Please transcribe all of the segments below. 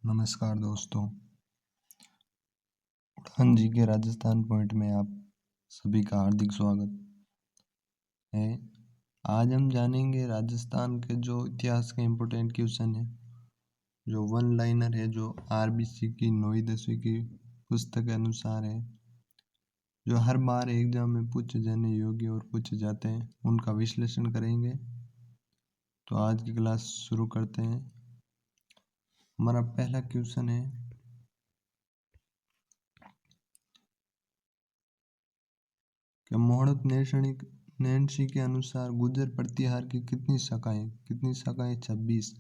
नमस्कार दोस्तों। उड़ान जी के राजस्थान पॉइंट में आप सभी का हार्दिक स्वागत है। आज हम जानेंगे राजस्थान के जो इतिहास के इम्पोर्टेंट क्वेश्चन है, जो वन लाइनर है, जो आरबीसी की 9वीं 10वीं की पुस्तक के अनुसार है, जो हर बार एग्जाम में पूछे जाने योग्य और पूछे जाते हैं, उनका विश्लेषण करेंगे। तो आज की क्लास शुरू करते हैं। हमारा पहला क्वेश्चन है कि मोहम्मद नैन्सी के अनुसार गुर्जर प्रतिहार की कितनी शाखाएं 26।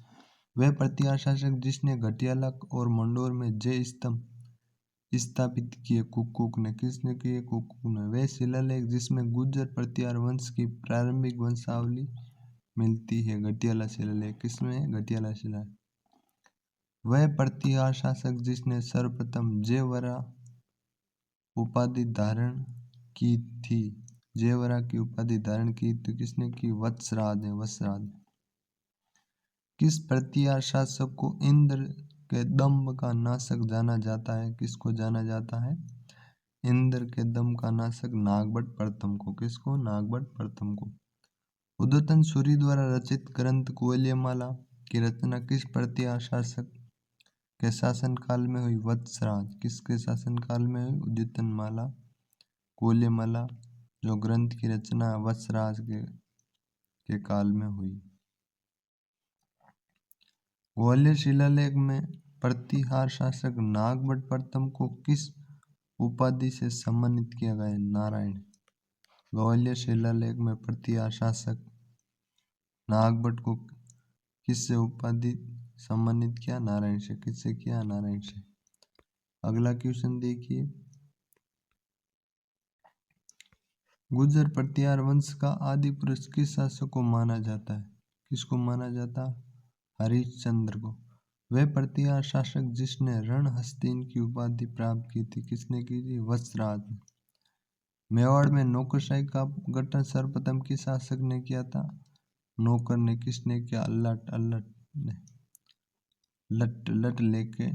वह प्रतिहार शासक जिसने घटियाला और मंडोर में जय स्तंभ स्थापित किए कुक्कुक ने। किसने किए? कुक्कुक ने। वह शिलालेख जिसमें गुर्जर प्रतिहार वंश की प्रारंभिक वंशावली मिलती है, घटियाला शिलालेख। किसमें? घटियाला शिलालेख। वह प्रतिहार शासक जिसने सर्वप्रथम जयवरा उपाधि धारण की थी। जयवरा की उपाधि धारण की तो किसने की? वत्सराज ने। वत्सराज। किस प्रतिहार शासक को इंद्र के दम्भ का नाशक जाना जाता है? किसको जाना जाता है? इंद्र के दम्भ का नाशक नागभट्ट प्रथम को। किसको? नागभट्ट प्रथम को। उद्योतन सूरी द्वारा रचित ग्रंथ कुवलयमाला की रचना किस प्रतिहार शासक के शासन काल में हुई? वत्सराज। किसके शासन काल में हुई? उद्योतनमाला कुवलयमाला जो ग्रंथ की रचना वत्सराज के काल में हुई। ग्वालियर शिलालेख में प्रतिहार शासक नागभट्ट प्रथम को किस उपाधि से सम्मानित किया गया है? नारायण। ग्वालियर शिलालेख में प्रतिहार शासक नागभट्ट को किससे उपाधि सम्मानित किया? नारायण से। किससे किया? नारायण से। अगला क्वेश्चन देखिए। गुर्जर प्रतिहार वंश का आदि पुरुष किस शासक को माना जाता है? किसको माना जाता? हरिश्चंद्र को। वह प्रतिहार शासक जिसने रणहस्तीन की उपाधि प्राप्त की थी। किसने की थी? वत्सराज ने। मेवाड़ में नौकरशाही का गठन सर्वप्रथम किस शासक ने किया था? नौकर ने। किसने किया? लट। अल्लट ने। लट लेके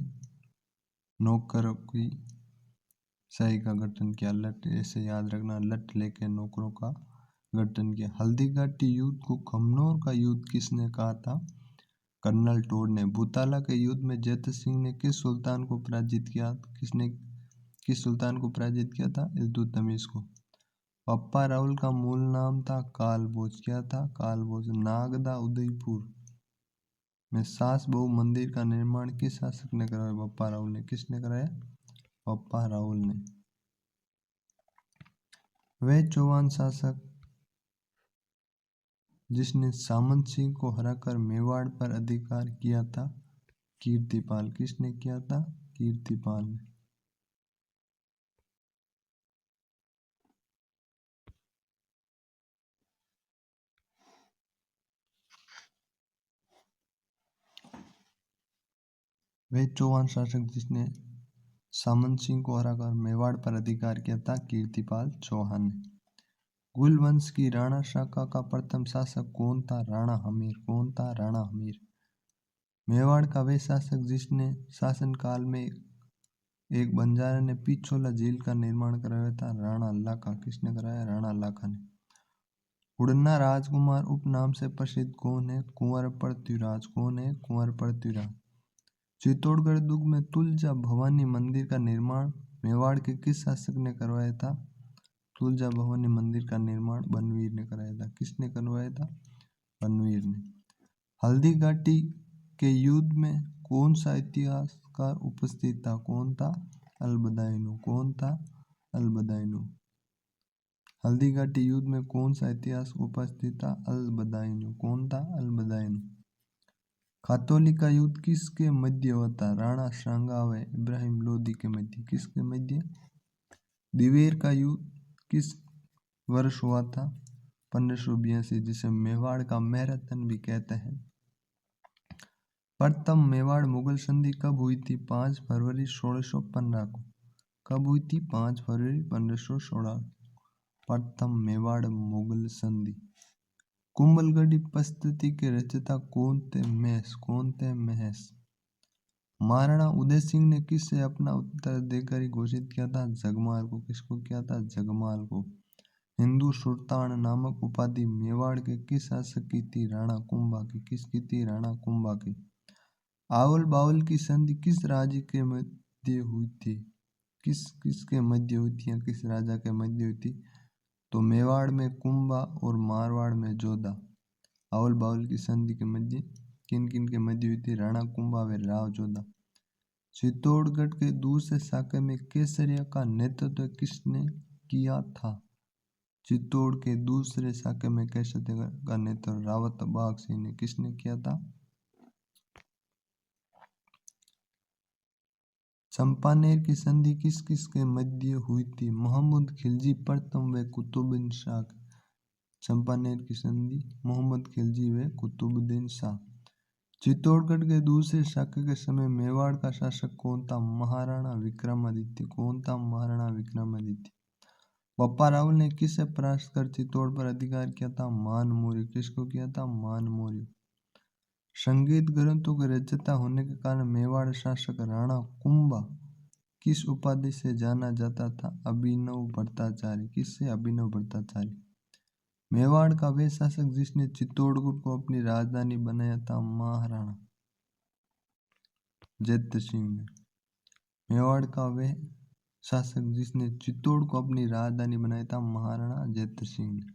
नौकर की शाही का गठन किया। लट ऐसे याद रखना, लट लेके नौकरों का गठन किया। हल्दी घाटी युद्ध को खमनोर का युद्ध किसने कहा था? कर्नल टोड ने। भूताला के युद्ध में जैत सिंह ने किस सुल्तान को पराजित किया? किसने किस सुल्तान को पराजित किया था? इल्तुतमिश को। पप्पा राहुल का मूल नाम था कालभोज। क्या था? कालभोज। नागदा उदयपुर में सास बहु मंदिर का निर्माण किस शासक ने कराया? पप्पा राहुल ने। किसने कराया? पप्पा राहुल ने। वह चौहान शासक जिसने सामंत सिंह को हराकर मेवाड़ पर अधिकार किया था? कीर्तिपाल। किसने किया था? कीर्तिपाल ने। वह चौहान शासक जिसने सामंत सिंह को हराकर मेवाड़ पर अधिकार किया था? कीर्तिपाल चौहान ने। गुल वंश की राणा शाखा का प्रथम शासक कौन था? राणा हमीर। कौन था? राणा हमीर। मेवाड़ का वह शासक जिसने शासन काल में एक बंजारे ने पिछोला झील का निर्माण कराया था? राणा लाखा। किसने कराया? राणा लाखा ने। उड़ना राजकुमार उपनाम से प्रसिद्ध कौन है? कुंवर पृथ्वीराज। कौन है? कुंवर पृथ्वीराज। चित्तौड़गढ़ दुर्ग में तुलजा भवानी मंदिर का निर्माण मेवाड़ के किस शासक ने करवाया था? तुलजा भवानी मंदिर का निर्माण बनवीर ने कराया था। किसने करवाया था? बनवीर ने। हल्दी घाटी के युद्ध में कौन सा इतिहासकार उपस्थित था? कौन था? अलबदाइनो। कौन था? अलबदाइनो। हल्दी घाटी युद्ध में कौन सा इतिहास उपस्थित था? अलबदाइनो। कौन था? अलबदाइनो। खातौली का युद्ध किसके मध्य हुआ था? राणा सांगा व इब्राहिम लोदी के मध्य। किसके मध्य? दिवेर का युद्ध किस वर्ष हुआ था? 1582, जिसे मेवाड़ का मैराथन भी कहते हैं। प्रथम मेवाड़ मुगल संधि कब हुई थी? 5 फरवरी 1615 को। कब हुई थी? 5 फरवरी 1516। प्रथम मेवाड़ मुगल संधि। कुंभलगढ़ी प्रस्तुति के रचयिता कौन थे? महेश। कौन थे? महेश। महाराणा उदय सिंह ने किससे अपना उत्तराधिकारी घोषित किया था? जगमाल को। किसको किया था? जगमाल को। हिंदू सुल्तान नामक उपाधि मेवाड़ के किस शासक की थी? राणा कुंभा की। किसकी थी? राणा कुंभा की। आवल बावल की संधि किस राज्य के मध्य हुई थी? किसके मध्य हुई थी या किस राजा के मध्य हुई थी? तो मेवाड़ में कुंभा और मारवाड़ में जोधा। आवल बावल की संधि के मध्य किन किन के मध्य हुई थी? राणा कुंभा व राव जोधा। चित्तौड़गढ़ के दूसरे शाखा में केसरिया का नेतृत्व किसने किया था? चित्तौड़ के दूसरे शाखा में केसरिया का नेतृत्व रावत बाग सिंह ने किसने किया था? चंपानेर की संधि किस किस के मध्य हुई थी? मोहम्मद खिलजी प्रथम व कुतुबुद्दीन शाह। चंपानेर की संधि मोहम्मद खिलजी व कुतुबुद्दीन शाह। चित्तौड़गढ़ के दूसरे शाखा के समय मेवाड़ का शासक कौन था? महाराणा विक्रमादित्य। कौन था? महाराणा विक्रमादित्य। बप्पा रावल ने किसे परास्त कर चित्तौड़ पर अधिकार किया था? मान मौर्य। किसको किया था? मान मौर्य। संगीत ग्रंथों के रचयिता होने के कारण मेवाड़ शासक राणा कुंभा किस उपाधि से जाना जाता था? अभिनव भट्टाचार्य। किससे? अभिनव भट्टाचार्य। मेवाड़ का वे शासक जिसने चित्तौड़गढ़ को अपनी राजधानी बनाया था? महाराणा जैत सिंह ने। मेवाड़ का वे शासक जिसने चित्तौड़ को अपनी राजधानी बनाया था? महाराणा जैत सिंह ने।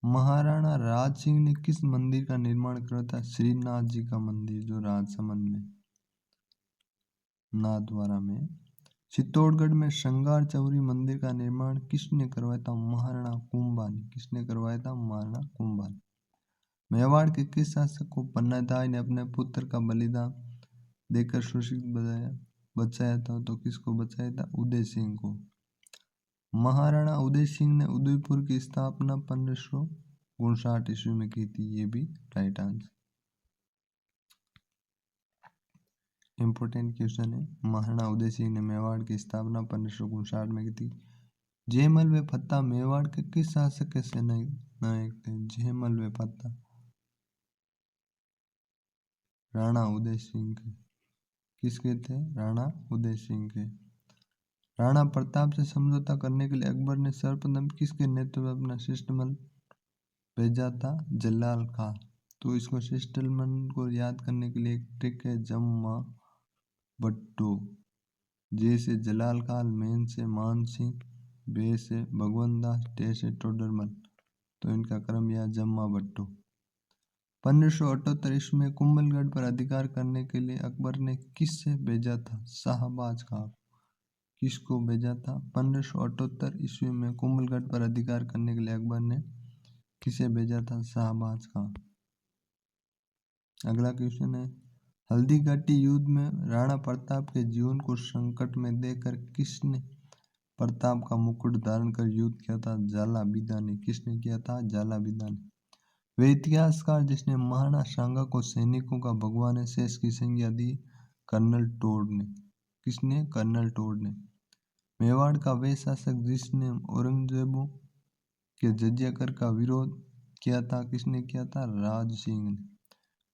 महाराणा राज सिंह ने किस मंदिर का निर्माण करवाया था? श्रीनाथ जी का मंदिर जो राजसमंद में नाथद्वारा में। चित्तौड़गढ़ में श्रृंगार चौरी मंदिर का निर्माण किसने करवाया था? महाराणा कुंभा ने। किसने करवाया था? महाराणा कुंभा ने। मेवाड़ के किस शासक को पन्नादाई ने अपने पुत्र का बलिदान देकर शोषित बचाया था? तो किसको बचाया था? उदय सिंह को। महाराणा उदय सिंह ने उदयपुर की स्थापना 1559 ईस्वी में की थी। ये भी राइट आंसर। इंपॉर्टेंट क्वेश्चन है। महाराणा उदय सिंह ने मेवाड़ की स्थापना 1559 में की थी। जयमल व फत्ता मेवाड़ के किस शासक के सेनानायक थे? जयमल व फत्ता राणा उदय सिंह के। किसके थे? राणा उदय सिंह के। राणा प्रताप से समझौता करने के लिए अकबर ने सर्वप्रथम किसके नेतृत्व में अपना शिष्टमंडल भेजा था? जलाल खान। तो इसको शिष्टमंडल को याद करने के लिए एक ट्रिक है, जम्मा भट्टो। जे से जलाल खान, मेन से मान सिंह, बे से भगवंत दास, टे से टोडरमल। तो इनका क्रम यह जम्मा भट्टो। 1578 ईस्वी में कुंभलगढ़ पर अधिकार करने के लिए अकबर ने किससे भेजा था? शाहबाज खां। किसको भेजा था? 1578 ईस्वी में कुंभलगढ़ पर अधिकार करने के लिए अकबर ने किसे भेजा था? शाहबाज खां। अगला क्वेश्चन है, हल्दी घाटी युद्ध में राणा प्रताप के जीवन को संकट में देकर किसने प्रताप का मुकुट धारण कर युद्ध किया था? जाला बिदा ने। किसने किया था? जाला बिदा ने। वे इतिहासकार जिसने महाराणा सांगा को सैनिकों का भगवान शेष की संज्ञा दी? कर्नल टोड ने। किसने? कर्नल टोड ने। मेवाड़ का वे शासक जिसने औरंगजेबों के जजिया कर का विरोध किया था? किसने किया था? राज सिंह ने।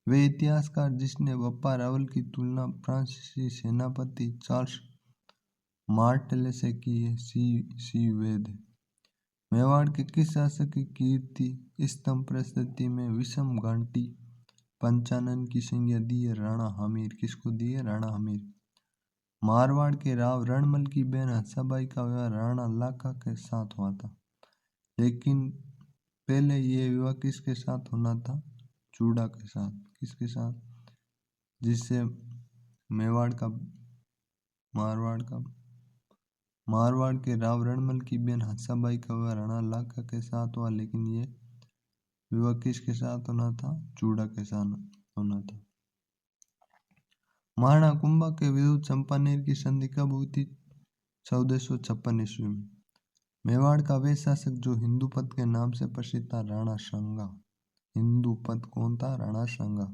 वे इतिहासकार जिसने बप्पा रावल की तुलना फ्रांसीसी सेनापति चार्ल्स मार्टेले से की है? सी वेद। मेवाड़ के किस शासक की कीर्ति स्तंभ परिस्थिति में विषम घाटी पंचानन की संज्ञा दी है? राणा हमीर। किसको दी है? राणा हमीर। मारवाड़ के राव रणमल की बहन हंसाबाई का विवाह राणा लाखा के साथ हुआ था, लेकिन पहले ये विवाह किसके साथ होना था? चूड़ा के साथ। किसके साथ? जिससे मारवाड़ के राव रणमल की बहन हंसाबाई का विवाह राणा लाखा के साथ हुआ, लेकिन ये विवाह किसके साथ होना था? चूड़ा के साथ होना था। महाराणा कुंभा के विरुद्ध चंपानेर की संधि कब हुई थी? 1456 ईस्वी में। मेवाड़ का वे शासक जो हिंदूपद के नाम से प्रसिद्ध था? राणा सांगा। हिंदूपद कौन था? राणा सांगा।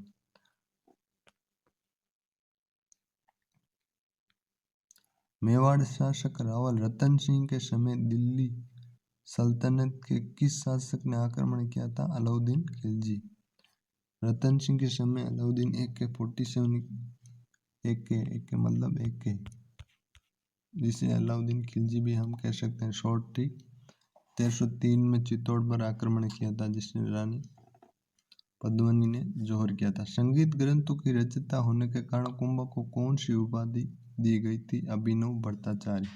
मेवाड़ शासक रावल रतन सिंह के समय दिल्ली सल्तनत के किस शासक ने आक्रमण किया था? अलाउद्दीन खिलजी। रतन सिंह के समय अलाउद्दीन AK-47 एके मतलब एके, जिसे अलाउद्दीन खिलजी भी हम कह सकते हैं, शॉर्ट ट्रिक। 1303 में चित्तौड़ पर आक्रमण किया था, जिसने रानी पद्मिनी ने जोहर किया था। संगीत ग्रंथों की रचयिता होने के कारण कुंभा को कौन सी उपाधि दी गई थी? अभिनव भट्टाचार्य।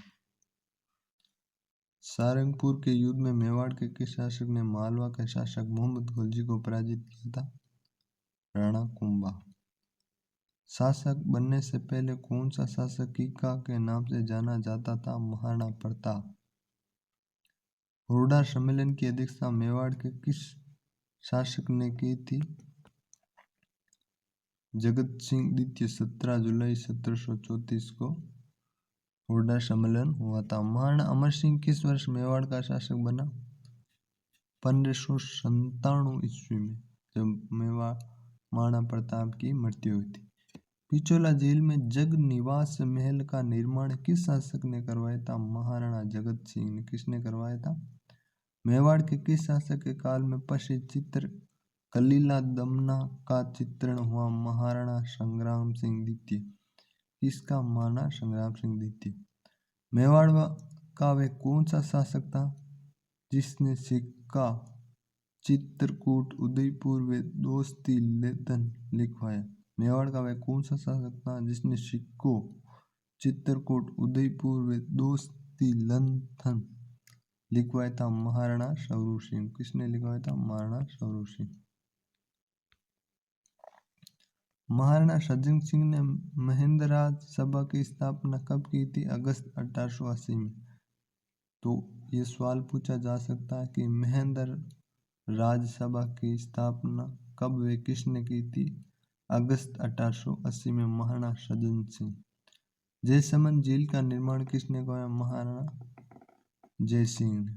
सारंगपुर के युद्ध में मेवाड़ के किस शासक ने मालवा के शासक मोहम्मद खिलजी को पराजित किया था? राणा कुंभा। शासक बनने से पहले कौन सा शासक कीका के नाम से जाना जाता था? महाराणा प्रताप। हुरडा सम्मेलन की अध्यक्षता मेवाड़ के किस शासक ने की थी? जगत सिंह द्वितीय। 17 जुलाई 1734 को हुरडा सम्मेलन हुआ था। महाराणा अमर सिंह किस वर्ष मेवाड़ का शासक बना? 1597 ईस्वी में, जब मेवाड़ महाराणा प्रताप की मृत्यु हुई थी। पिछोला जेल में जग निवास महल का निर्माण किस शासक ने करवाया था? महाराणा जगत सिंह ने। किसने करवाया था? मेवाड़ के किस शासक के काल में प्रसिद्ध चित्र कलीला दमना का चित्रण हुआ? महाराणा संग्राम सिंह द्वितीय। किसका? महाराणा संग्राम सिंह द्वितीय। मेवाड़ का वह कौन सा शासक था जिसने सिक्का चित्रकूट उदयपुर व दोस्ती लेदन लिखवाया? मेवाड़ का वह कौन सा शासक था जिसने सिक्कों चित्रकूट उदयपुर व दोस्ती लंथन लिखवाया था? महाराणा सौरू सिंह। किसने लिखवाया था? महाराणा सौरू सिंह। महाराणा सज्जन सिंह ने महेंद्रराज सभा की स्थापना कब की थी? अगस्त 1880 में। तो ये सवाल पूछा जा सकता है कि महेंद्र राजसभा की स्थापना कब व किसने की थी? अगस्त 1880 में, महाराणा सज्जन सिंह। जयसमंद झील का निर्माण किसने किया? महाराणा जयसिंह ने।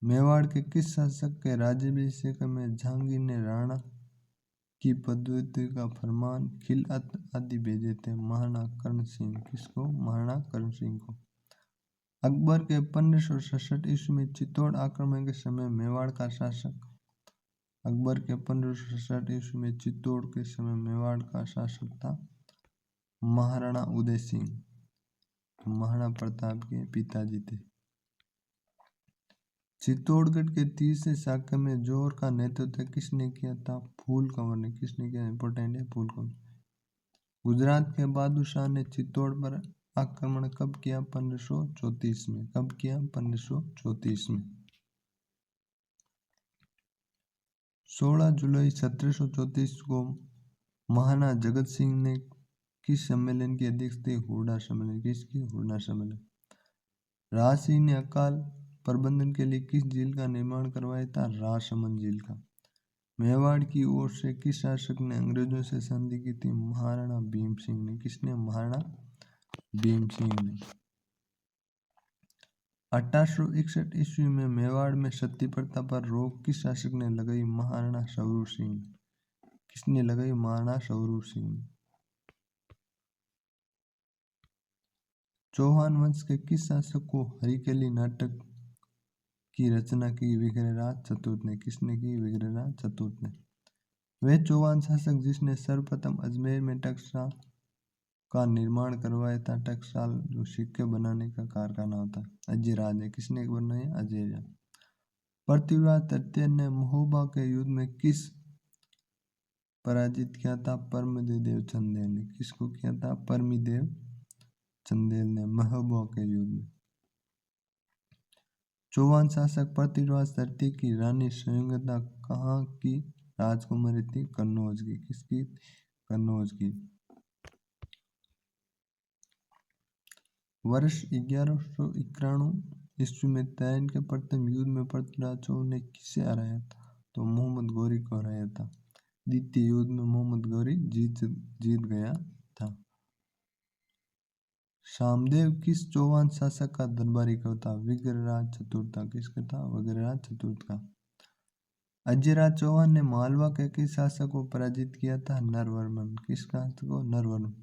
मेवाड़ के किस शासक के राज्याभिषेक में जहांगीर ने राणा की पदोन्नति का फरमान खिलअत आदि भेजे थे? महाराणा कर्ण सिंह। किसको? महाराणा कर्ण सिंह को। अकबर के 1567 ईस्वी में चित्तौड़ आक्रमण के समय मेवाड़ का शासक। अकबर के 1567 ईस्वी में चित्तौड़ के समय मेवाड़ का शासक था महाराणा उदय सिंह, महाराणा प्रताप के पिताजी थे। चित्तौड़गढ़ के तीसरे शाखा में जोहर का नेतृत्व किसने किया था? फूल कंवर ने। किसने किया? इंपॉर्टेंट है, फूल कंवर। गुजरात के बहादुर शाह ने चित्तौड़ पर आक्रमण कब किया? 1534 में। कब किया? 1534 में। 16 जुलाई 1734 को महाराणा जगत सिंह ने किस सम्मेलन की अध्यक्षता की? हुरडा सम्मेलन। किसकी? हुरडा सम्मेलन। राज सिंह ने अकाल प्रबंधन के लिए किस झील का निर्माण करवाया था? राजसमंद झील का। मेवाड़ की ओर से किस शासक ने अंग्रेजों से संधि की थी? महाराणा भीम सिंह ने। किसने? महाराणा भीम सिंह ने। 1861 ईस्वी में मेवाड़ में सती प्रथा पर रोक किस शासक ने लगाई? महाराणा सौरू सिंह। किसने लगाई? महाराणा सौरू सिंह। चौहान वंश के किस शासक को हरिकेली नाटक की रचना की? विग्रहराज चतुर्थ ने। किसने की? विग्रहराज चतुर्थ ने। वह चौहान शासक जिसने सर्वप्रथम अजमेर में टकसाल का निर्माण करवाया था। टकसाल जो सिक्के बनाने का कारखाना होता है, अजयराज ने। किसने बनाया? अजयराज। पृथ्वीराज तृतीय ने महोबा के युद्ध में किस पराजित किया था? परमदेव चंदेल ने। किसको किया था? परमदेव चंदेल ने, महोबा के युद्ध में। चौहान शासक पृथ्वीराज तृतीय की रानी संयोगता कहाँ की राजकुमारी थी? कन्नौज की। किसकी? कन्नौज की। वर्ष 1191 ईस्वी में तैन के प्रथम युद्ध में पृथ्वीराज चौहान ने किसे हराया था? तो मोहम्मद गौरी को हराया था। द्वितीय युद्ध में मोहम्मद गौरी जीत गया था। सामदेव किस चौहान शासक का दरबारी कवि था? विग्रहराज चतुर्थ का। किसका था? विग्रहराज चतुर्थ का। अजयराज चौहान ने मालवा के किस शासक को पराजित किया था? नरवर्मन। किसका? को? नरवर्मन।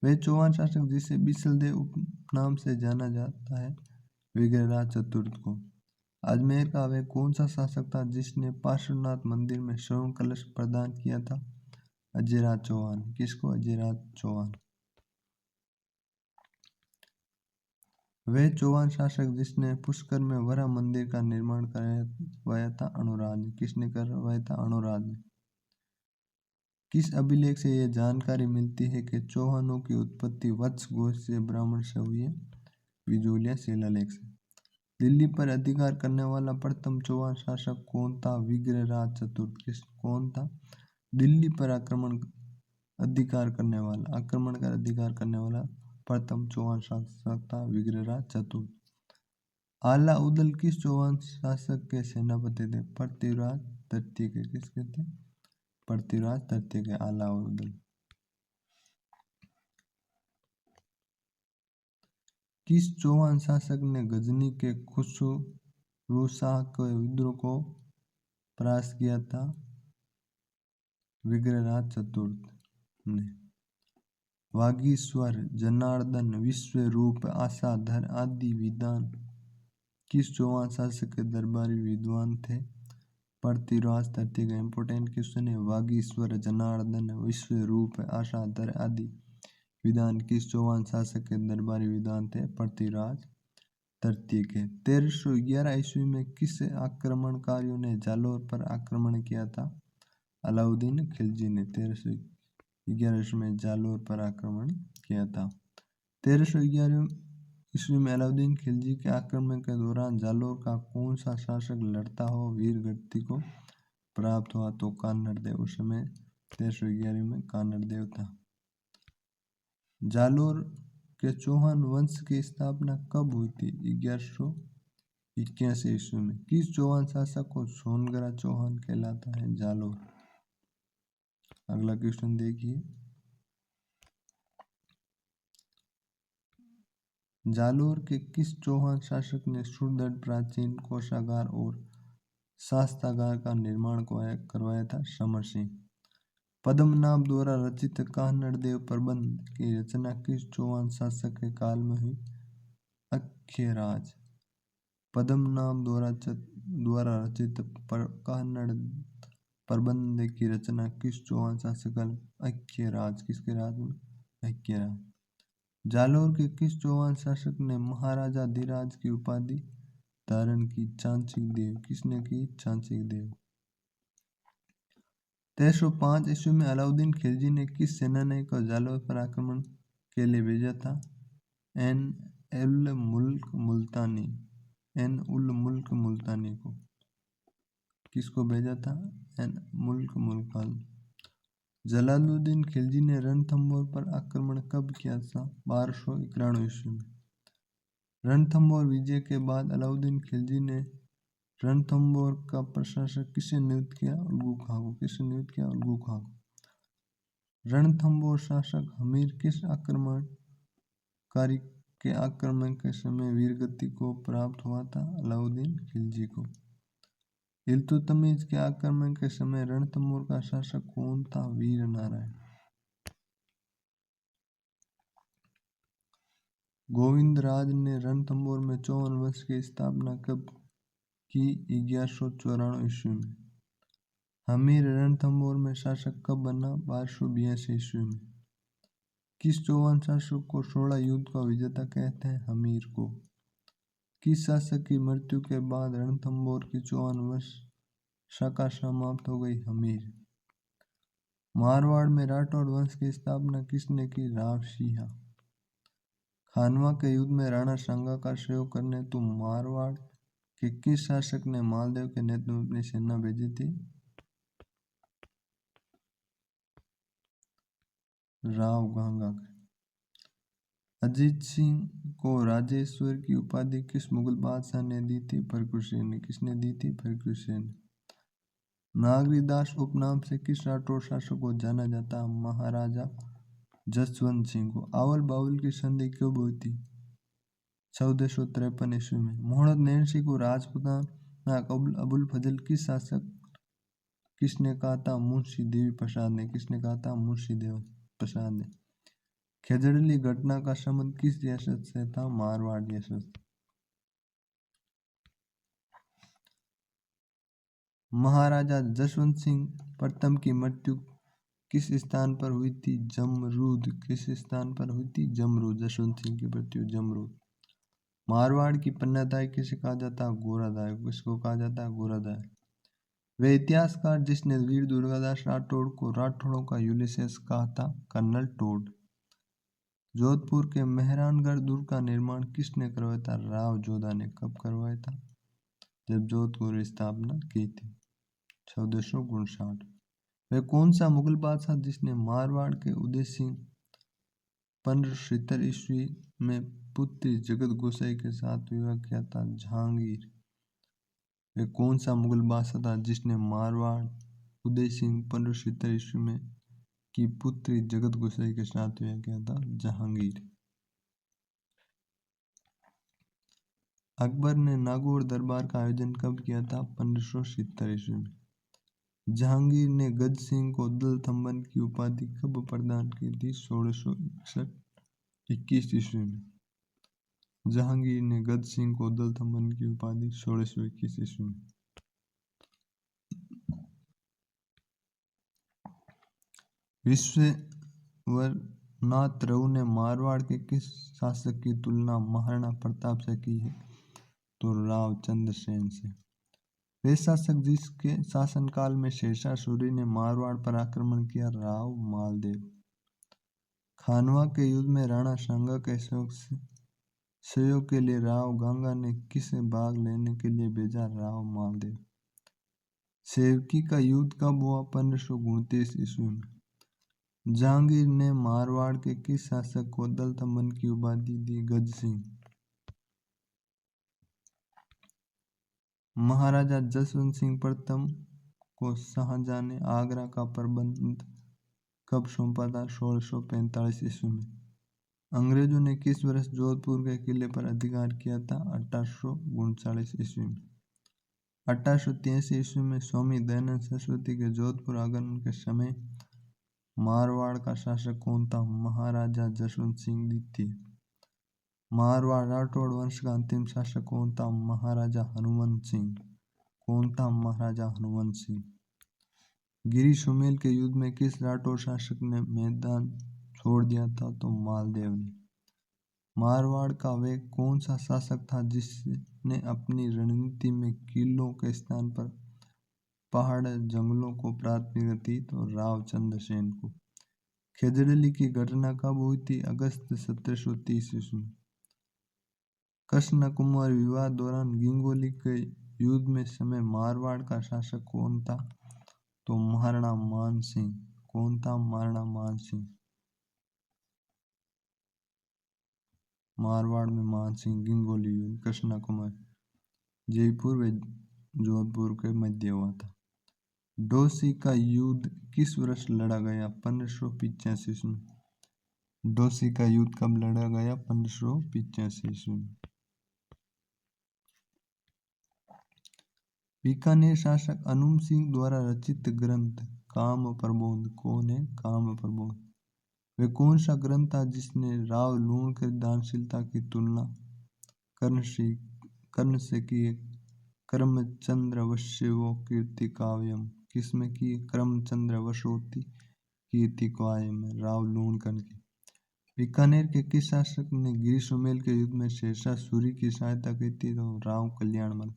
वे चौहान शासक जिसे बिसलदेव उपनाम से जाना जाता है? विग्रहराज चतुर्थ को। अजमेर का वह कौन सा शासक था जिसने पार्श्वनाथ मंदिर में स्वर्ण कलश प्रदान किया था? अजयराज चौहान। किसको? अजयराज चौहान। वह चौहान शासक जिसने पुष्कर में वरा मंदिर का निर्माण करवाया था? अनुराग ने। किसने करवाया था? अनुराग ने। किस अभिलेख से यह जानकारी मिलती है कि चौहानों की उत्पत्ति वत्स घोष से ब्राह्मण से हुई है? बिजोलिया शिलालेख से। दिल्ली पर अधिकार करने वाला प्रथम चौहान शासक कौन था? विग्रहराज चतुर्थ। कौन था? दिल्ली पर आक्रमण कर अधिकार करने वाला प्रथम चौहान शासक था विग्रहराज चतुर्थ। अलाउद्दीन किस चौहान शासक के सेनापति थे? पृथ्वीराज तृतीय के। किसके थे? पृथ्वीराज तृतीय के अलाउद्दीन। किस चौहान शासक ने गजनी के खुसरो शाह के विद्रोह को परास्त किया था? विग्रहराज चतुर्थ ने। वागीश्वर, जनार्दन, विश्वरूप, आशाधर आदि विद्वान किस चौहान शासक के दरबारी विद्वान थे? पृथ्वीराज तृतीय का। इंपोर्टेंट क्वेश्चन है। वागीश्वर, जनार्दन, विश्वरूप, आशाधर आदि विद्वान किस चौहान शासक के दरबारी विद्वान थे? पृथ्वीराज तृतीय के। 1311 ईस्वी में किस आक्रमणकारियों ने जालौर पर आक्रमण किया था? अलाउद्दीन खिलजी ने 1311 ईस्वी में जालौर पर आक्रमण किया था। 1311 ईस्वी में अलाउद्दीन खिलजी के आक्रमण के दौरान जालौर का कौन सा शासक लड़ता हो वीर गति को प्राप्त हुआ? तो कान्हड़देव। उस समय 1311 में कान्हड़देव था। जालौर के चौहान वंश की स्थापना कब हुई थी? 1181 ईस्वी में। किस चौहान शासक को सोनगरा चौहान कहलाता है? जालौर। अगला क्वेश्चन देखिए। जालौर के किस चौहान शासक ने सुदृढ़ प्राचीन कोषागार और शास्त्रागार का निर्माण करवाया था? समर सिंह। पद्मनाभ द्वारा रचित कान्हड़देव प्रबंध की रचना किस चौहान शासक के काल में हुई? अक्षयराज। पद्मनाभ द्वारा रचित कान्हड़ प्रबंध की रचना किस चौहान शासक? अक्षयराज। किसके राज में? अक्षयराज। जालौर के किस चौहान शासक ने महाराजाधिराज की उपाधि धारण की? चांचक देव। किसने की? चांचक देव। 1305 ईस्वी में अलाउद्दीन खिलजी ने किस सेनानी को जालौर पर आक्रमण के लिए भेजा था? एन उल मुल्क मुल्तानी। एन उल मुल्क मुल्तानी को। किसको भेजा था? एन मुल्क मुल्तानी। जलालुद्दीन खिलजी ने रणथंभौर पर आक्रमण कब किया था? 1291 ईस्वी में। रणथंभौर विजय के बाद अलाउद्दीन खिलजी ने रणथंभौर का प्रशासक किसे नियुक्त किया? उल्गू खां को। किसे नियुक्त किया? उल्गू खां को। रणथंभौर शासक हमीर किस आक्रमणकारी के आक्रमण के समय वीरगति को प्राप्त हुआ था? अलाउद्दीन खिलजी को। इल्तुतमिश के आक्रमण के समय रणथंभौर का शासक कौन था? वीर नारायण। गोविंदराज ने रणथंभौर में चौहान वंश की स्थापना कब की? 1194 ईस्वी में। हमीर रणथंभौर में शासक कब बना? 1282 ईस्वी में। किस चौहान शासक को 16 युद्ध का विजेता कहते हैं? हमीर को। किस शासक की मृत्यु के बाद रणथंभौर की चौहान वंश शाखा समाप्त हो गई? हमीर। मारवाड़ में राठौड़ वंश की स्थापना किसने की? राव सिंह। खानवा के युद्ध में राणा सांगा का सहयोग करने हेतु मारवाड़ के किस शासक ने मालदेव के नेतृत्व में अपनी सेना भेजी थी? राव गांगा। अजीत सिंह को राजेश्वर की उपाधि किस मुगल बादशाह ने दी थी? फर्रुखसेन ने। किसने दी थी? फर्रुखसेन। नागरीदास उपनाम से किस राठौड़ शासक को जाना जाता? महाराजा जसवंत सिंह को। आवल बावल की संधि कब हुई थी? 1453 ईस्वी में। मोहम्मद नैन्सी को राजपुताना अबुल फजल किस शासक किसने कहा था? मुंशी देवी प्रसाद ने। किसने कहा था? मुंशी देवी प्रसाद ने। खेजड़ली घटना का संबंध किस रियासत से था? मारवाड़ रियासत। महाराजा जसवंत सिंह प्रथम की मृत्यु किस स्थान पर हुई थी जमरूद? किस स्थान पर हुई थी जमरूद? जसवंत सिंह की मृत्यु जमरूद। मारवाड़ की पन्नादाई किसे कहा जाता है? गोरादाय। किसको कहा जाता है? गोरादाय। वे इतिहासकार जिसने वीर दुर्गादास राठौड़ को राठौड़ों का यूलिसेस कहा था? Colonel toad. जोधपुर के मेहरानगढ़ दुर्ग का निर्माण किसने करवाया था? राव जोधा ने। कब करवाया था? जब जोधपुर की स्थापना की थी 1459। वह कौन सा मुगल बादशाह जिसने मारवाड़ के उदय सिंह 1570 ईस्वी में पुत्री जगत गोसाई के साथ विवाह किया था? जहांगीर। वह कौन सा मुगल बादशाह था जिसने मारवाड़ उदय सिंह 1570 ईस्वी में की पुत्री जगत गोसाई के साथ विवाह किया था? जहांगीर। अकबर ने नागौर दरबार का आयोजन कब किया था? 1570 ईस्वी में। जहांगीर ने गज सिंह को दलथंबन की उपाधि कब प्रदान की थी? 1621 ईस्वी में। जहांगीर ने गज सिंह को दलथंबन की उपाधि 1621 ईस्वी में। विश्वनाथ रहू ने मारवाड़ के किस शासक की तुलना महाराणा प्रताप से की है? तो राव चंद्रसेन से। वे शासक जिसके शासनकाल में शेरशाह सूरी ने मारवाड़ पर आक्रमण किया? राव मालदेव। खानवा के युद्ध में राणा सांगा के सहयोग के लिए राव गांगा ने किसे भाग लेने के लिए भेजा? राव मालदेव। सेवकी का युद्ध कब हुआ? 1529 ईस्वी में। जहांगीर ने मारवाड़ के किस शासक को दलथंबन की उपाधि दी? गज सिंह। महाराजा जसवंत सिंह प्रथम को शाहजहां ने आगरा का प्रबंध कब सौंपा था? 1645 ईस्वी में। अंग्रेजों ने किस वर्ष जोधपुर के किले पर अधिकार किया था? 1839 ईस्वी में। 1883 ईस्वी में स्वामी दयानंद सरस्वती के जोधपुर आगमन के समय मारवाड़ का शासक कौन था? महाराजा जसवंत सिंह द्वितीय। मारवाड़ राठौड़ वंश का अंतिम शासक कौन था? महाराजा हनुमंत सिंह। कौन था? महाराजा हनुमंत सिंह। गिरी सुमेल के युद्ध में किस राठौड़ शासक ने मैदान छोड़ दिया था? तो मालदेव ने। मारवाड़ का वे कौन सा शासक था जिसने अपनी रणनीति में किलों के स्थान पर पहाड़ जंगलों को प्राथमिकता दी? तो राव चंद्रसेन को। खेजड़ली की घटना कब हुई थी? अगस्त 1730 ईस्वी में। कृष्ण कुमार विवाद दौरान गिंगोली के युद्ध में समय मारवाड़ का शासक कौन था? तो महाराणा मान सिंह। कौन था? महाराणा मान सिंह। मारवाड़ में मान सिंह। गिंगोली युद्ध कृष्ण कुमार जयपुर व जोधपुर के मध्य हुआ था। डोसी का युद्ध किस वर्ष लड़ा गया? 1585 ईस्वी में। डोसी का युद्ध कब लड़ा गया? 1585 ईस्वी में। बीकानेर शासक अनूप सिंह द्वारा रचित ग्रंथ काम प्रबोध कौन है? काम प्रबोध। वे कौन सा ग्रंथ था जिसने राव लूणकर दानशीलता की तुलना कर्ण से की है? करमचंद्र वश्यो कीर्ति काव्यम। किसमें की? करमचंद्र वशोती कीर्ति काव्यम में राव लूणकर की। बीकानेर के किस शासक ने गिरी सुमेल के युद्ध में शेरशाह सूरी की सहायता की थी? तो राव कल्याणमल।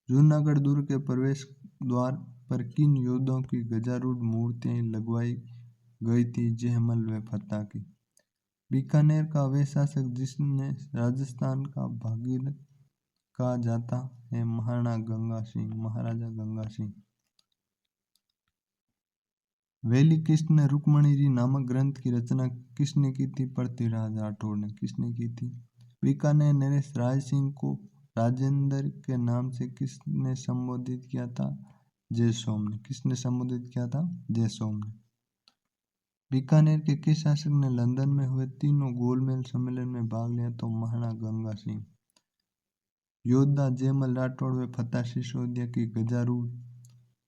जूनागढ़ दुर्ग के प्रवेश द्वार पर किन योद्धाओं की गजारूढ़ मूर्तियां लगवाई गई थी? जयमल व फत्ता की। बीकानेर का वे शासक जिसने राजस्थान का भागीरथ कहा जाता है? महाराणा गंगा सिंह। महाराजा गंगा सिंह। वेली कृष्ण रुक्मणी नामक ग्रंथ की रचना किसने की थी? पृथ्वीराज राठौड़ ने। किसने की थी? बीकानेर नरेश राय सिंह को राजेंद्र के नाम से किसने संबोधित किया था? जय सोम ने। किसने संबोधित किया था? जय सोम ने। बीकानेर के किस शासक ने लंदन में हुए तीनों गोलमेल सम्मेलन में भाग लिया? तो महाराणा गंगा सिंह। योद्धा जयमल राठौड़ व फत्ता सिसोदिया की गजारूढ़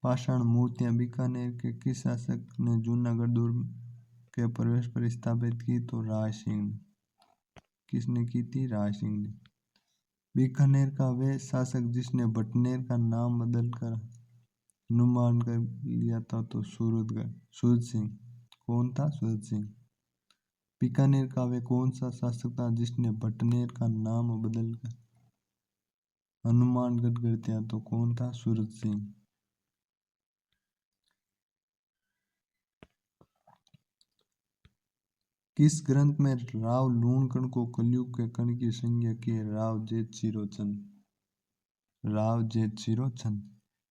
पाषाण मूर्तियां बीकानेर के किस शासक ने जूनागढ़ दुर्ग के प्रवेश पर स्थापित की? तो राय सिंह ने। किसने की थी? राय सिंह ने। बीकानेर का वे शासक जिसने बटनेर का नाम बदलकर हनुमान कर लिया था? तो सूरत सिंह। कौन था? सूरत सिंह। बीकानेर का वे कौन सा शासक था जिसने भटनेर का नाम बदलकर हनुमानगढ़ कर दिया? तो कौन था? सूरत सिंह। किस ग्रंथ में राव लूणकण को कलयुग के कण की संज्ञा की है? राव जेतसिरोचंद।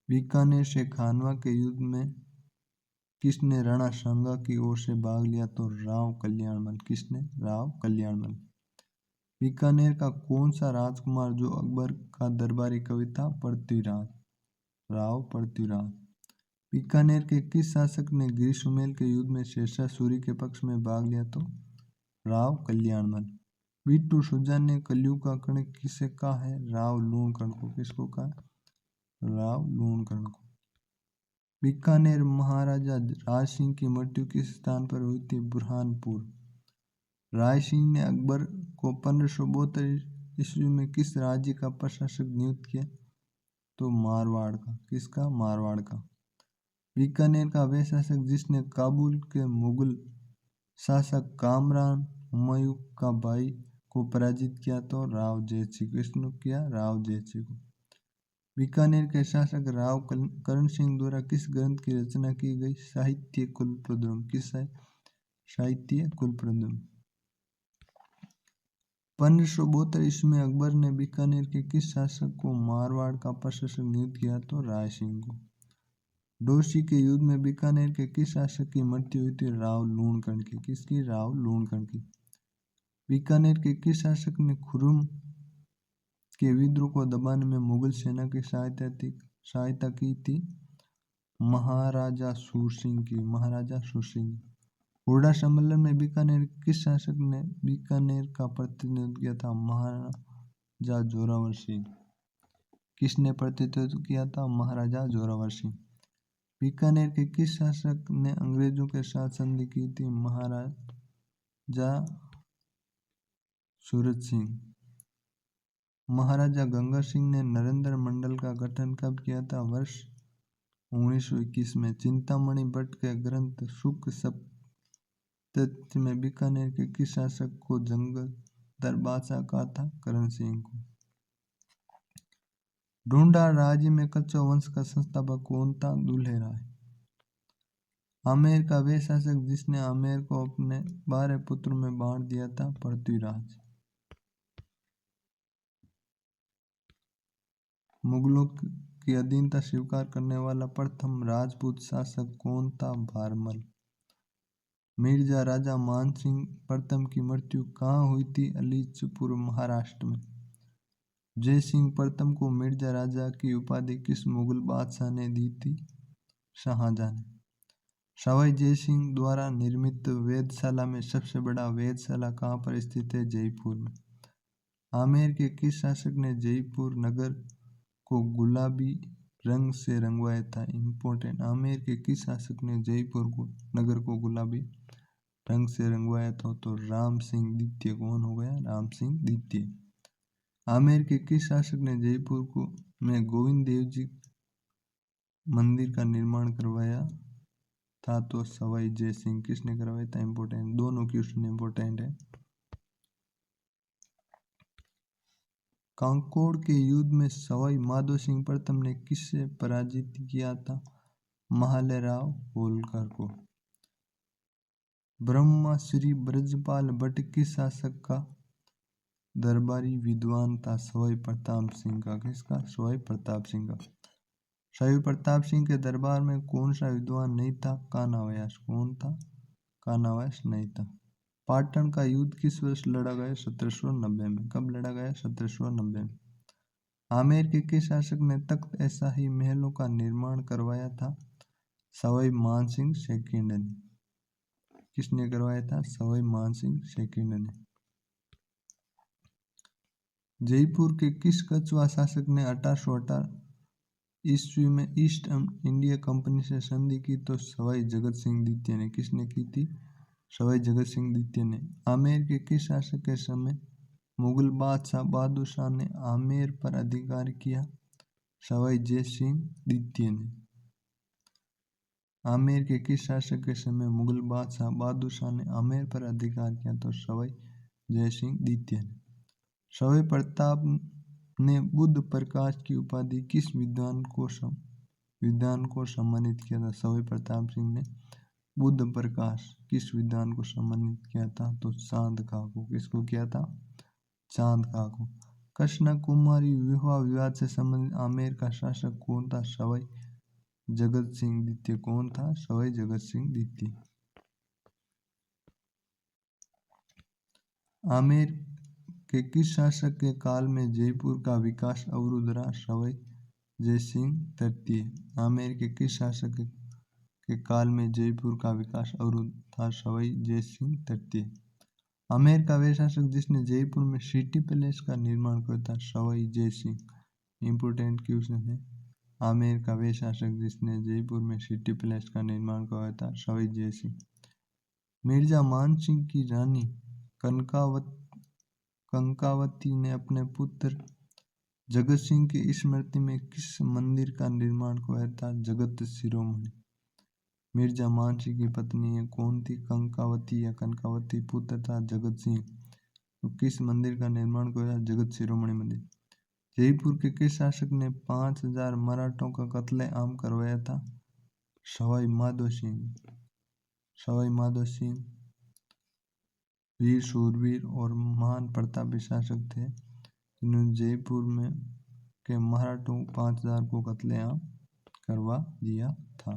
बीकानेर से खानवा के युद्ध में किसने राणा सांगा की ओर से भाग लिया? तो राव कल्याणमल। किसने? राव कल्याणमल। बीकानेर का कौन सा राजकुमार जो अकबर का दरबारी कवि था? पृथ्वीराज। राव पृथ्वीराज। बीकानेर के किस शासक ने ग्रीष्ममेल के युद्ध में शेरशाह सूरी के पक्ष में भाग लिया? तो राव कल्याणमल। बिट्टू सुजान ने कलयुग का कण किसे कहा है? राव लूणकरण को। किसको कहा? राव लूणकरण को। बीकानेर महाराजा राज सिंह की मृत्यु किस स्थान पर हुई थी? बुरहानपुर। राय सिंह ने अकबर को 1572 ईस्वी में किस राज्य का प्रशासक नियुक्त किया? तो मारवाड़ का। किसका? मारवाड़ का। बीकानेर का वह शासक जिसने काबुल के मुगल शासक कामरान हुमायूं का भाई को पराजित किया? तो राव जैत सिंह। किसने किया? राव जैत सिंह को। बीकानेर के शासक राव करण सिंह द्वारा किस ग्रंथ की रचना की गई? साहित्य कुलप्रद्रुम। किस है? साहित्य कुलप्रद्रुम। 1572 ईस्वी में अकबर ने बीकानेर के किस शासक को मारवाड़ का प्रशासक नियुक्त किया? तो राय सिंह को। डोसी के युद्ध में बीकानेर के किस शासक की मृत्यु हुई थी? राव लूणकरण की। किसकी? राव लूणकरण की। बीकानेर के किस शासक ने खुर्रम के विद्रोह को दबाने में मुगल सेना की सहायता की थी? महाराजा सूरसिंह की। महाराजा सूरसिंह। हुड्डा सम्मेलन में बीकानेर किस शासक ने बीकानेर का प्रतिनिधित्व किया था? महाराजा जोरावर सिंह। किसने प्रतिनिधित्व किया था? महाराजा जोरावर सिंह। बीकानेर के किस शासक ने अंग्रेजों के साथ संधि की थी? महाराजा सूरत सिंह। महाराजा गंगा सिंह ने नरेंद्र मंडल का गठन कब किया था? वर्ष 1921 में। चिंतामणि भट्ट के ग्रंथ शुक सप्तशती में बीकानेर के किस शासक को जंगदर बादशाह कहा था? करण सिंह को। ढूंढा राज्य में कच्छो वंश का संस्थापक कौन था? दुल्हे राय। आमेर का वे शासक जिसने आमेर को अपने 12 पुत्रों में बांट दिया था? पृथ्वीराज। मुगलों की अधीनता स्वीकार करने वाला प्रथम राजपूत शासक कौन था? भारमल। मिर्जा राजा मान सिंह प्रथम की मृत्यु कहाँ हुई थी? अलीचपुर, महाराष्ट्र में। जय सिंह प्रथम को मिर्जा राजा की उपाधि किस मुगल बादशाह ने दी थी? शाहजहां ने। सवाई जय सिंह द्वारा निर्मित वेधशाला में सबसे बड़ा वेधशाला कहाँ पर स्थित है? जयपुर में। आमेर के किस शासक ने जयपुर नगर को गुलाबी रंग से रंगवाया था? इम्पोर्टेंट। आमेर के किस शासक ने जयपुर को नगर को गुलाबी रंग से रंगवाया था? तो राम सिंह द्वितीय। कौन हो गया? राम सिंह द्वितीय। आमेर के किस शासक ने जयपुर को में गोविंद देव जी मंदिर का निर्माण करवाया था? तो सवाई जय सिंह। किसने करवाया था? इम्पोर्टेंट। दोनों क्वेश्चन इम्पोर्टेंट है। कांकोड़ के युद्ध में सवाई माधो सिंह प्रथम ने किससे पराजित किया था? महालेराव होलकर को। ब्रह्मा श्री ब्रजपाल भट्ट किस शासक का दरबारी विद्वान था? सवाई प्रताप सिंह का। किसका? सवाई प्रताप सिंह का। सवाई प्रताप सिंह के दरबार में कौन सा विद्वान नहीं था? कानाव्यास। कौन था? कानाव्यास नहीं था। पाटन का युद्ध किस वर्ष लड़ा गया? 1790 में। कब लड़ा गया? 1790 में। आमेर के किस शासक ने तख्त शाही महलों का निर्माण करवाया था? सवाई मानसिंह सेकंड ने। किसने करवाया था? सवाई मानसिंह सेकंड ने। जयपुर के किस कछुआ शासक ने 1818 ईस्वी में ईस्ट इंडिया कंपनी से संधि की? तो सवाई जगत सिंह द्वितीय ने। किसने की थी? सवाई जगत सिंह द्वितीय ने। आमेर के किस शासक के समय मुगल बादशाह बहादुर शाह ने आमेर पर अधिकार किया? सवाई जय सिंह द्वितीय ने। आमेर के किस शासक के समय मुगल बादशाह बहादुर शाह ने आमेर पर अधिकार किया? तो सवाई जय सिंह द्वितीय ने। सवाई प्रताप ने बुद्ध प्रकाश की उपाधि किस विद्वान को सम्मानित किया था? सवाई प्रताप सिंह ने बुद्ध प्रकाश किस विद्वान को सम्मानित किया था? तो चांद खां को। किसको किया था? चांद खां को। कृष्ण कुमारी विवाह विवाद से संबंधित आमेर का शासक कौन था? सवाई जगत सिंह द्वितीय। कौन था? सवाई जगत सिंह द्वितीय। आमेर के किस शासक के काल में जयपुर का विकास अवरुद्ध रहा? सवाई जय सिंह तृतीय। आमेर के किस शासक के काल में जयपुर का विकास अवरुद्ध था? सवाई जय सिंह तृतीय। आमेर का वे शासक जिसने जयपुर में सिटी पैलेस का निर्माण किया था? सवाई जय सिंह। इंपोर्टेंट क्वेश्चन है। आमेर का वे शासक जिसने जयपुर में सिटी पैलेस का निर्माण करवाया था? सवाई जय सिंह। मिर्जा मानसिंह की रानी कंकावती ने अपने पुत्र जगत सिंह की स्मृति में किस मंदिर का निर्माण करवाया था? जगत शिरोमणि। मिर्जा मानसिंह की पत्नी कौन थी? कंकावती या कनकावती। पुत्र था जगत सिंह। तो किस मंदिर का निर्माण करवाया? जगत शिरोमणि मंदिर। जयपुर के किस शासक ने 5000 मराठों का कत्लेआम करवाया था? सवाई माधो सिंह। सवाई माधो सिंह वीर शूरवीर और महान प्रतापी शासक थे जिन्होंने जयपुर में के मराठों 5000 को कत्लेआम करवा दिया था।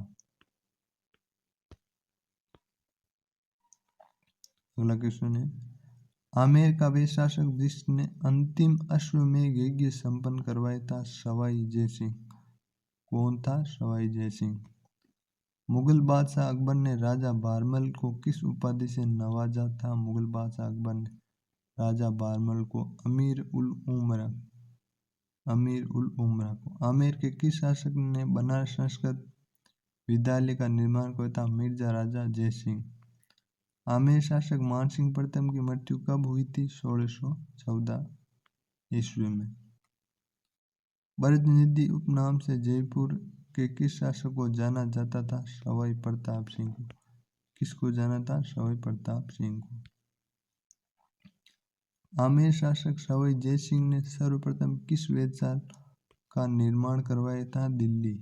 अगला क्वेश्चन है, आमेर का वे शासक जिसने अंतिम अश्वमेध यज्ञ संपन्न करवाया था? सवाई जय सिंह। कौन था? सवाई जय सिंह। मुगल बादशाह अकबर ने राजा बारमल को किस उपाधि से नवाजा था? मुगल बादशाह अकबर ने राजा बारमल को अमीर उल उमरा को। आमेर के किस शासक ने बनारस संस्कृत विद्यालय का निर्माण किया था? मिर्जा राजा जय सिंह। आमेर शासक मानसिंह प्रथम की मृत्यु कब हुई थी? 1614 ईस्वी में। ब्रजनिधि उपनाम से जयपुर के किस शासक को जाना जाता था? सवाई प्रताप सिंह को। किसको जाना था? सवाई प्रताप सिंह को। आमेर शासक सवाई जय सिंह ने सर्वप्रथम किस वेधशाला का निर्माण करवाया था? दिल्ली।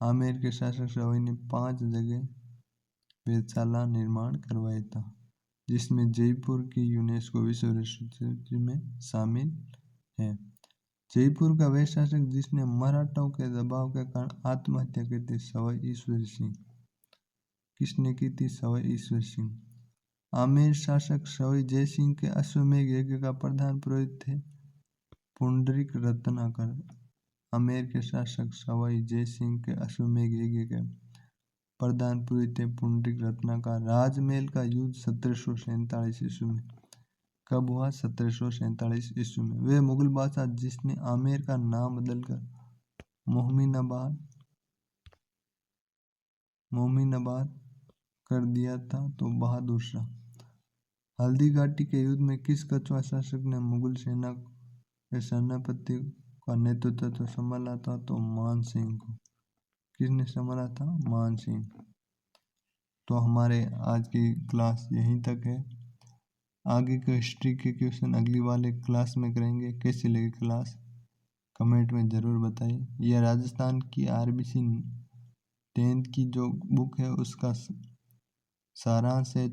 आमेर के शासक सवाई ने 5 जगह वेधशाला निर्माण करवाया था जिसमें जयपुर की यूनेस्को विश्व हेरिटेज में शामिल है। जयपुर का वह शासक जिसने मराठों के दबाव के कारण आत्महत्या की थी? सवाई ईश्वर सिंह। किसने की थी? सवाई ईश्वर सिंह। आमेर शासक सवाई जय सिंह के अश्वमेध यज्ञ का प्रधान पुरोहित थे? पुंडरीक रत्नाकर। आमेर के शासक सवाई जय सिंह के अश्वमेध यज्ञ के प्रधान पुरोहित थे पुंडरीक रत्नाकर। राजमहल का युद्ध 1747 ईस्वी में कब हुआ? 1747 ईस्वी में। वे मुगल बादशाह जिसने आमेर का नाम बदलकर मोमिनाबाद कर दिया था? तो बहादुर शाह। हल्दी घाटी के युद्ध में किस कछुआ शासक ने मुगल सेना के सेनापति का नेतृत्व संभाला था? तो मान सिंह को। किसने संभाला था? मान सिंह। तो हमारे आज की क्लास यहीं तक है। आगे के हिस्ट्री के क्वेश्चन अगली वाले क्लास में करेंगे। कैसी लगी क्लास कमेंट में ज़रूर बताइए। यह राजस्थान की RBC 10th की जो बुक है उसका सारांश है।